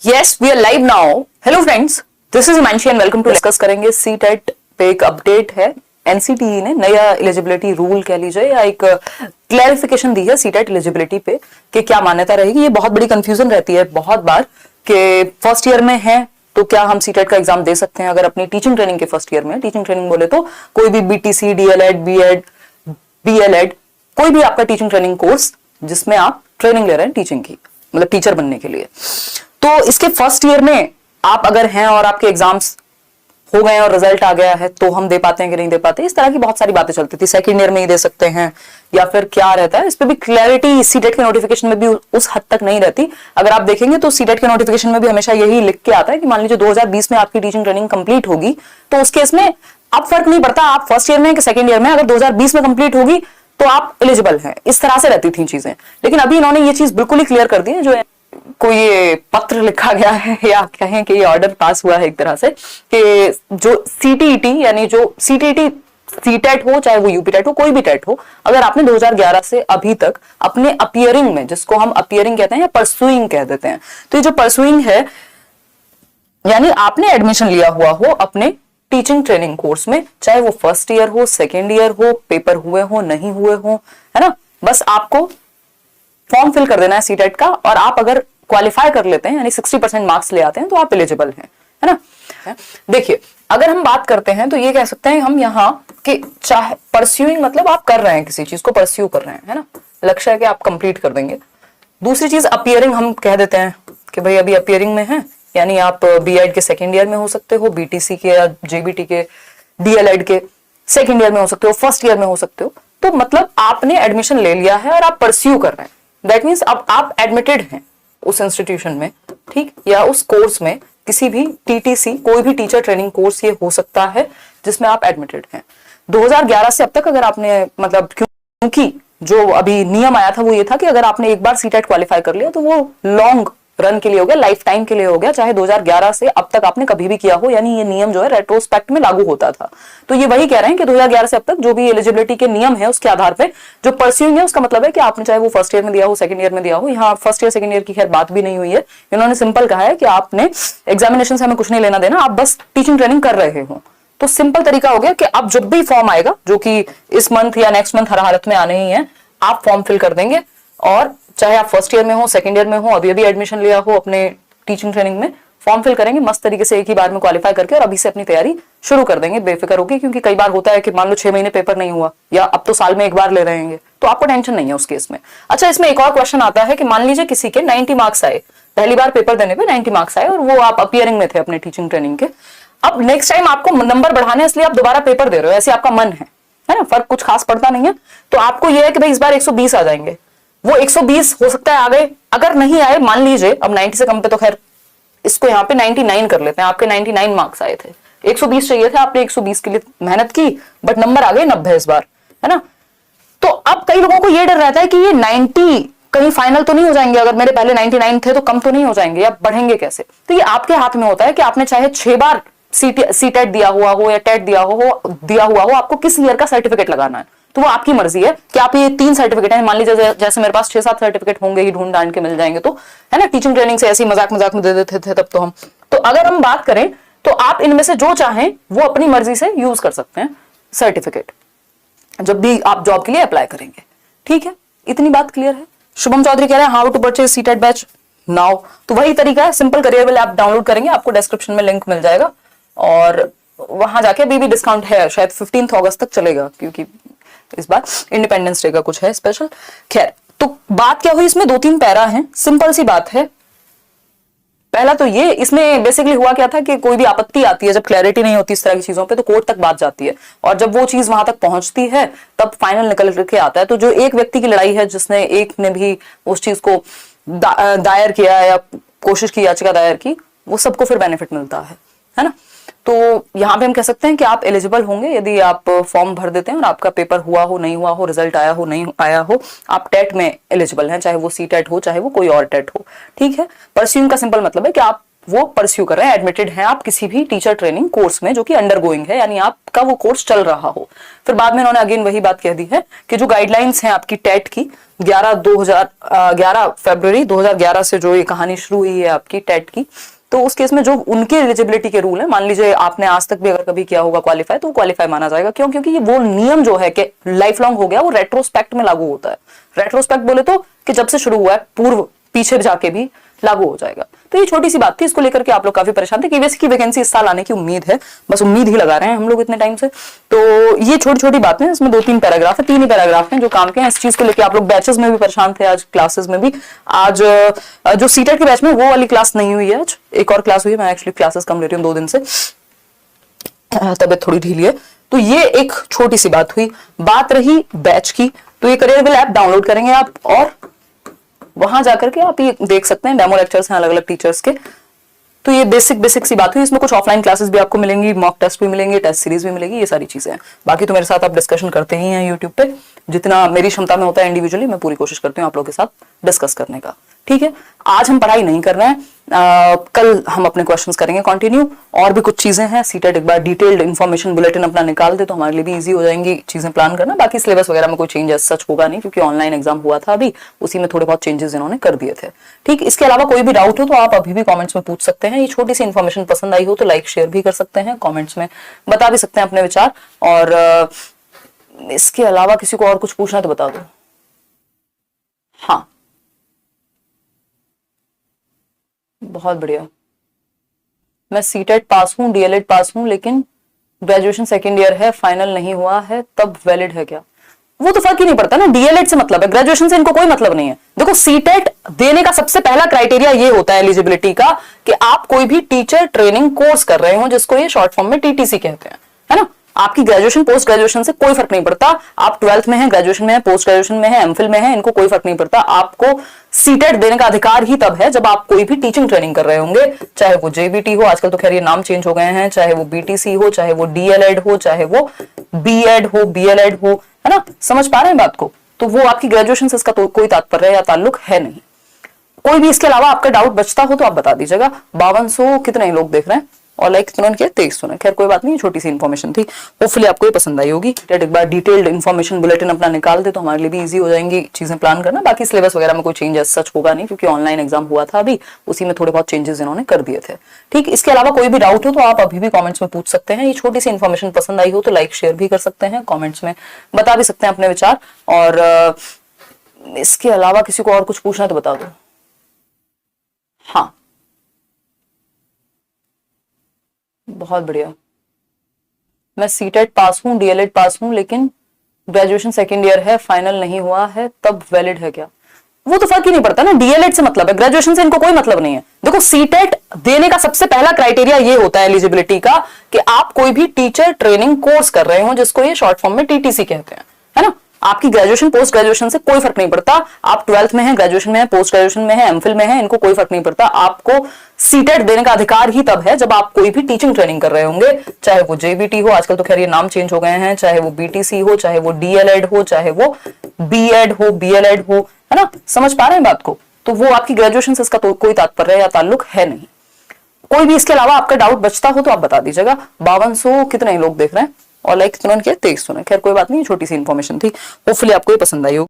Yes we are live now. Hello friends, this is Himanshi and welcome to discuss करेंगे CTET पे एक update है। NCTE ने नया एलिजिबिलिटी रूल कह लीजिए या एक क्लैरिफिकेशन दी है सीटेट एलिजिबिलिटी पे कि क्या मान्यता रहेगी। ये बहुत बड़ी कंफ्यूजन रहती है बहुत बार कि फर्स्ट ईयर में है तो क्या हम सीटेट का एग्जाम दे सकते हैं अगर अपनी टीचिंग ट्रेनिंग के फर्स्ट ईयर में। टीचिंग ट्रेनिंग बोले तो कोई भी बीटीसी, डीएलएड, बीएड, बीएलएड, कोई भी आपका टीचिंग ट्रेनिंग कोर्स जिसमें आप ट्रेनिंग ले रहे हैं टीचिंग की, मतलब टीचर बनने के लिए। तो इसके फर्स्ट ईयर में आप अगर हैं और आपके एग्जाम्स हो गए और रिजल्ट आ गया है तो हम दे पाते हैं कि नहीं दे पाते, इस तरह की बहुत सारी बातें चलती थी। सेकंड ईयर में ही दे सकते हैं या फिर क्या रहता है, इस पे भी क्लैरिटी सीटेट के नोटिफिकेशन में भी उस हद तक नहीं रहती। अगर आप देखेंगे तो सीटेट के नोटिफिकेशन में भी हमेशा यही लिख के आता है कि मान लीजिए 2020 में आपकी टीचिंग ट्रेनिंग कंप्लीट होगी तो उस केस में अब फर्क नहीं पड़ता आप फर्स्ट ईयर में कि सेकंड ईयर में, अगर 2020 में कंप्लीट होगी तो आप एलिजिबल हैं। इस तरह से रहती थी चीजें, लेकिन अभी इन्होंने ये चीज बिल्कुल ही क्लियर कर दी है। जो कोई ये पत्र लिखा गया है या कहें कि ये ऑर्डर पास हुआ है एक तरह से कि जो सीटीईटी यानी जो सीटीईटी सीटेट हो चाहे वो यूपीटेट हो कोई भी टेट हो, अगर आपने 2011 से अभी तक अपने अपीयरिंग में, जिसको हम अपीयरिंग कहते हैं या परसुइंग कह देते हैं, तो ये जो परसुइंग है यानी आपने एडमिशन लिया हुआ हो अपने टीचिंग ट्रेनिंग कोर्स में, चाहे वो फर्स्ट ईयर हो, सेकेंड ईयर हो, पेपर हुए हो नहीं हुए हो, है ना, बस आपको फॉर्म फिल कर देना है सीटेट का और आप अगर क्वालिफाई कर लेते हैं यानी 60% मार्क्स ले आते हैं तो आप एलिजिबल हैं, है ना। देखिए अगर हम बात करते हैं तो ये कह सकते हैं हम यहाँ कि चाहे परस्यूइंग मतलब आप कर रहे हैं किसी चीज को, परस्यू कर रहे हैं, है ना, लक्ष्य है कि आप कंप्लीट कर देंगे। दूसरी चीज अपीयरिंग हम कह देते हैं कि भाई अभी अपीयरिंग में है, यानी आप बीएड के सेकेंड ईयर में हो सकते हो, बीटीसी के या जेबीटी के, डीएलएड के सेकेंड ईयर में हो सकते हो, फर्स्ट ईयर में हो सकते हो। तो मतलब आपने एडमिशन ले लिया है और आप परस्यू कर रहे हैं, दैट मीन्स अब आप एडमिटेड हैं उस इंस्टीट्यूशन में, ठीक, या उस कोर्स में, किसी भी टीटीसी कोई भी टीचर ट्रेनिंग कोर्स ये हो सकता है जिसमें आप एडमिटेड हैं। 2011 से अब तक अगर आपने मतलब, क्योंकि जो अभी नियम आया था वो ये था कि अगर आपने एक बार सीटेट क्वालिफाई कर लिया तो वो लॉन्ग रन के लिए हो गया, लाइफ टाइम के लिए हो गया, चाहे 2011 से अब तक आपने कभी भी किया हो, यानी ये नियम जो है रेट्रोस्पेक्ट में लागू होता था। तो ये वही कह रहे हैं कि 2011 से अब तक जो भी एलिजिबिलिटी के नियम है उसके आधार पे जो परस्यूइंग है उसका मतलब है कि आपने चाहे वो फर्स्ट ईयर में दिया हो, सेकंड ईयर में दिया हो, यहाँ फर्स्ट ईयर सेकंड ईयर की खैर बात भी नहीं हुई है, इन्होंने सिंपल कहा है कि आपने एग्जामिनेशन से हमें कुछ नहीं लेना देना, आप बस टीचिंग ट्रेनिंग कर रहे हो। तो सिंपल तरीका हो गया कि अब जब भी फॉर्म आएगा, जो कि इस मंथ या नेक्स्ट मंथ हर हालत में आने ही है, आप फॉर्म फिल कर देंगे और चाहे आप फर्स्ट ईयर में हो, सेकंड ईयर में हो, अभी एडमिशन लिया हो अपने टीचिंग ट्रेनिंग में, फॉर्म फिल करेंगे मस्त तरीके से एक ही बार में क्वालिफाई करके और अभी से अपनी तैयारी शुरू कर देंगे बेफिक्र होकर। क्योंकि कई बार होता है कि मान लो 6 महीने पेपर नहीं हुआ या अब तो साल में एक बार ले रहे हैं, तो आपको टेंशन नहीं है उस केस में। अच्छा, इसमें एक और क्वेश्चन आता है कि मान लीजिए किसी के 90 मार्क्स आए, पहली बार पेपर देने पे 90 मार्क्स आए और वो आप अपीयरिंग में थे अपने टीचिंग ट्रेनिंग के, अब नेक्स्ट टाइम आपको नंबर बढ़ाने इसलिए आप दोबारा पेपर दे रहे हो, ऐसे आपका मन है ना, फर्क कुछ खास पड़ता नहीं है, तो आपको यह है कि भाई इस बार 120 आ जाएंगे, वो 120 हो सकता है आ गए, अगर नहीं आए मान लीजिए, अब 90 से कम पे तो खैर इसको यहाँ पे 99 कर लेते हैं, आपके 99 मार्क्स आए थे, 120 चाहिए थे, आपने 120 के लिए मेहनत की बट नंबर आ गए 90 इस बार, है ना। तो अब कई लोगों को ये डर रहता है कि ये 90 कहीं फाइनल तो नहीं हो जाएंगे, अगर मेरे पहले 99 थे तो कम तो नहीं हो जाएंगे या बढ़ेंगे कैसे। तो ये आपके हाथ में होता है कि आपने चाहे 6 बार सीटेट दिया हुआ हो या टेट दिया हुआ हो, आपको किस ईयर का सर्टिफिकेट लगाना है, तो वो आपकी मर्जी है कि आप ये 3 सर्टिफिकेट है, मान लीजिए जैसे मेरे पास 6-7 सर्टिफिकेट होंगे ही, ढूंढ ढांड के मिल जाएंगे, तो है ना, टीचिंग ट्रेनिंग से ऐसी मजाक में दे देते थे तब तो हम। तो अगर हम बात करें तो आप इनमें से जो चाहें वो अपनी मर्जी से यूज कर सकते हैं सर्टिफिकेट जब भी आप जॉब के लिए अप्लाई करेंगे, ठीक है, इतनी बात क्लियर है। शुभम चौधरी कह रहे हैं how to purchase CTET batch now, तो वही तरीका है, सिंपल करियरवेल ऐप डाउनलोड करेंगे, आपको डिस्क्रिप्शन में लिंक मिल जाएगा और वहां जाके अभी डिस्काउंट है, शायद 15 अगस्त तक चलेगा क्योंकि इस बार इंडिपेंडेंस डे का कुछ है स्पेशल। खैर, तो बात क्या हुई, इसमें 2-3 पैरा हैं, सिंपल सी बात है। पहला तो ये, इसमें बेसिकली हुआ क्या था कि कोई भी आपत्ति आती है, जब क्लैरिटी नहीं होती इस तरह की चीजों पे, तो कोर्ट तक बात जाती है और जब वो चीज वहां तक पहुंचती है तब फाइनल निकल के आता है। तो जो एक व्यक्ति की लड़ाई है, जिसने एक ने भी उस चीज को दायर किया या कोशिश की, याचिका दायर की, वो सबको फिर बेनिफिट मिलता है ना। तो यहाँ पे हम कह सकते हैं कि आप एलिजिबल होंगे यदि आप फॉर्म भर देते हैं और आपका पेपर हुआ हो नहीं हुआ हो, रिजल्ट आया हो नहीं आया हो, आप टेट में एलिजिबल हैं, चाहे वो सी टेट हो चाहे वो कोई और टेट हो, ठीक है। परस्यूइंग का सिंपल मतलब है कि आप वो परस्यू कर रहे हैं, एडमिटेड हैं आप किसी भी टीचर ट्रेनिंग कोर्स में जो कि अंडरगोइंग है, यानी आपका वो कोर्स चल रहा हो। फिर बाद में इन्होंने अगेन वही बात कह दी है कि जो गाइडलाइंस हैं आपकी टेट की 11 फरवरी 2011 से जो ये कहानी शुरू हुई है आपकी टेट की, तो उस केस में जो उनके एलिजिबिलिटी के रूल है, मान लीजिए आपने आज तक भी अगर कभी किया होगा क्वालिफाई, तो क्वालिफाई माना जाएगा। क्यों? क्योंकि ये वो नियम जो है कि लाइफ लॉन्ग हो गया, वो रेट्रोस्पेक्ट में लागू होता है। रेट्रोस्पेक्ट बोले तो कि जब से शुरू हुआ है, पूर्व पीछे जाके भी लागू हो जाएगा। तो ये छोटी सी बात थी, इसको लेकर के आप लोग काफी परेशान थे कि वैसे की वैकेंसी इस साल आने की उम्मीद है, बस उम्मीद ही लगा रहे हैं हम लोग इतने टाइम से। तो ये छोटी छोटी बातें, इसमें 2-3 पैराग्राफ है, 3 ही पैराग्राफ हैं जो काम के हैं। इस चीज को लेकर आप लोग बैचेस में भी परेशान थे, आज क्लासेस में भी। आज जो सीटेट के बैच में वो वाली क्लास नहीं हुई है, आज एक और क्लास हुई है। मैं एक्चुअली क्लासेस कम ले रही हूँ 2 दिन से, तबियत थोड़ी ढीली है। तो ये एक छोटी सी बात हुई। बात रही बैच की, तो ये करियर विल ऐप डाउनलोड करेंगे आप और वहां जाकर के आप ये देख सकते हैं, डेमो लेक्चर्स हैं अलग अलग टीचर्स के। तो ये बेसिक सी बात हुई। इसमें कुछ ऑफलाइन क्लासेस भी आपको मिलेंगी, मॉक टेस्ट भी मिलेंगे, टेस्ट सीरीज भी मिलेगी, ये सारी चीजें हैं। बाकी तो मेरे साथ आप डिस्कशन करते ही हैं यूट्यूब पे, जितना मेरी क्षमता में होता है इंडिविजुअली मैं पूरी कोशिश करती हूँ आप लोगों के साथ डिस्कस करने का। ठीक है, आज हम पढ़ाई नहीं कर रहे हैं, कल हम अपने क्वेश्चंस करेंगे कंटिन्यू। और भी कुछ चीजें हैं, सीटेट एक बार डिटेल्ड इन्फॉर्मेशन बुलेटिन अपना निकाल दे तो हमारे लिए भी इजी हो जाएंगी चीजें प्लान करना। बाकी सिलेबस वगैरह में कोई चेंज सच होगा नहीं, क्योंकि ऑनलाइन एग्जाम हुआ था अभी, उसी में थोड़े बहुत चेंजेस इन्होंने कर दिए थे। ठीक, इसके अलावा कोई भी डाउट हो तो आप अभी भी कॉमेंट्स में पूछ सकते हैं। ये छोटी सी इन्फॉर्मेशन पसंद आई हो तो लाइक शेयर भी कर सकते हैं, कॉमेंट्स में बता भी सकते हैं अपने विचार। और इसके अलावा किसी को और कुछ पूछना तो बता दो। हाँ, बहुत बढ़िया। मैं सीटेट पास हूँ, डीएलएड पास हूँ, लेकिन ग्रेजुएशन सेकंड ईयर है, फाइनल नहीं हुआ है, तब वैलिड है क्या? वो तो फर्क ही नहीं पड़ता ना, डीएलएड से मतलब है, ग्रेजुएशन से इनको कोई मतलब नहीं है। देखो, सीटेट देने का सबसे पहला क्राइटेरिया ये होता है एलिजिबिलिटी का कि आप कोई भी टीचर ट्रेनिंग कोर्स कर रहे हो, जिसको ये शॉर्ट फॉर्म में टीटीसी कहते हैं, है ना। आपकी ग्रेजुएशन पोस्ट ग्रेजुएशन से कोई फर्क नहीं पड़ता, आप 12th में हैं, ग्रेजुएशन में है, पोस्ट ग्रेजुएशन में है, एमफिल में है, इनको कोई फर्क नहीं पड़ता। आपको सीटेट देने का अधिकार ही तब है जब आप कोई भी टीचिंग ट्रेनिंग कर रहे होंगे, चाहे वो जेबीटी हो, आजकल तो खैर ये नाम चेंज हो गए हैं, चाहे वो बीटीसी हो, चाहे वो डीएलएड हो, चाहे वो बीएड हो, बीएलएड हो, है ना। समझ पा रहे हैं बात को? तो वो आपकी ग्रेजुएशन से इसका तो कोई तात्पर्य या ताल्लुक है नहीं। कोई भी इसके अलावा आपका डाउट बचता हो तो आप बता दीजिएगा। 5200 कितने लोग देख रहे हैं और लाइक कितने किया? 2300। खैर कोई बात नहीं, छोटी सी इन्फॉर्मेशन थी, होपफुली आपको ये पसंद आई होगी। एक बार डिटेल्ड इन्फॉर्मेशन बुलेटिन अपना निकाल दे तो हमारे लिए भी इजी हो जाएंगी चीजें प्लान करना। बाकी सिलेबस वगैरह में कोई चेंज सच होगा नहीं, क्योंकि ऑनलाइन एग्जाम हुआ था अभी, उसी में थोड़े बहुत चेंजेस इन्होंने कर दिए थे। ठीक, इसके अलावा कोई भी डाउट हो तो आप अभी भी कॉमेंट्स में पूछ सकते हैं। ये छोटी सी इन्फॉर्मेशन पसंद आई हो तो लाइक शेयर भी कर सकते हैं, कॉमेंट्स में बता भी सकते हैं अपने विचार। और इसके अलावा किसी को और कुछ पूछना तो बता दो। हाँ, बहुत बढ़िया। मैं सीटेट पास हूँ, डीएलएड पास हूँ, लेकिन ग्रेजुएशन सेकंड ईयर है, फाइनल नहीं हुआ है, तब वैलिड है क्या? वो तो फर्क ही नहीं पड़ता ना, डीएलएड से मतलब है, ग्रेजुएशन से इनको कोई मतलब नहीं है। देखो, सीटेट देने का सबसे पहला क्राइटेरिया ये होता है एलिजिबिलिटी का कि आप कोई भी टीचर ट्रेनिंग कोर्स कर रहे हो, जिसको ये शॉर्ट फॉर्म में टीटीसी कहते हैं, है ना। आपकी ग्रेजुएशन पोस्ट ग्रेजुएशन से कोई फर्क नहीं पड़ता, आप 12th में हैं, ग्रेजुएशन में है, पोस्ट ग्रेजुएशन में है, एमफिल में है, इनको कोई फर्क नहीं पड़ता। आपको सीटेट देने का अधिकार ही तब है जब आप कोई भी टीचिंग ट्रेनिंग कर रहे होंगे, चाहे वो जेबीटी हो, आजकल तो खैर ये नाम चेंज हो गए हैं, चाहे वो बीटीसी हो, चाहे वो डीएलएड हो, चाहे वो बीएड हो, बीएलएड हो, है ना। समझ पा रहे हैं बात को? तो वो आपकी ग्रेजुएशन से इसका तो कोई तात्पर्य या ताल्लुक है नहीं। कोई भी इसके अलावा आपका डाउट बचता हो तो आप बता दीजिएगा। 5200 कितने लोग देख रहे हैं और लाइक कितने किया? 2300। खैर कोई बात नहीं, छोटी सी इन्फॉर्मेशन थी, होपफुली आपको ये पसंद आई होगी।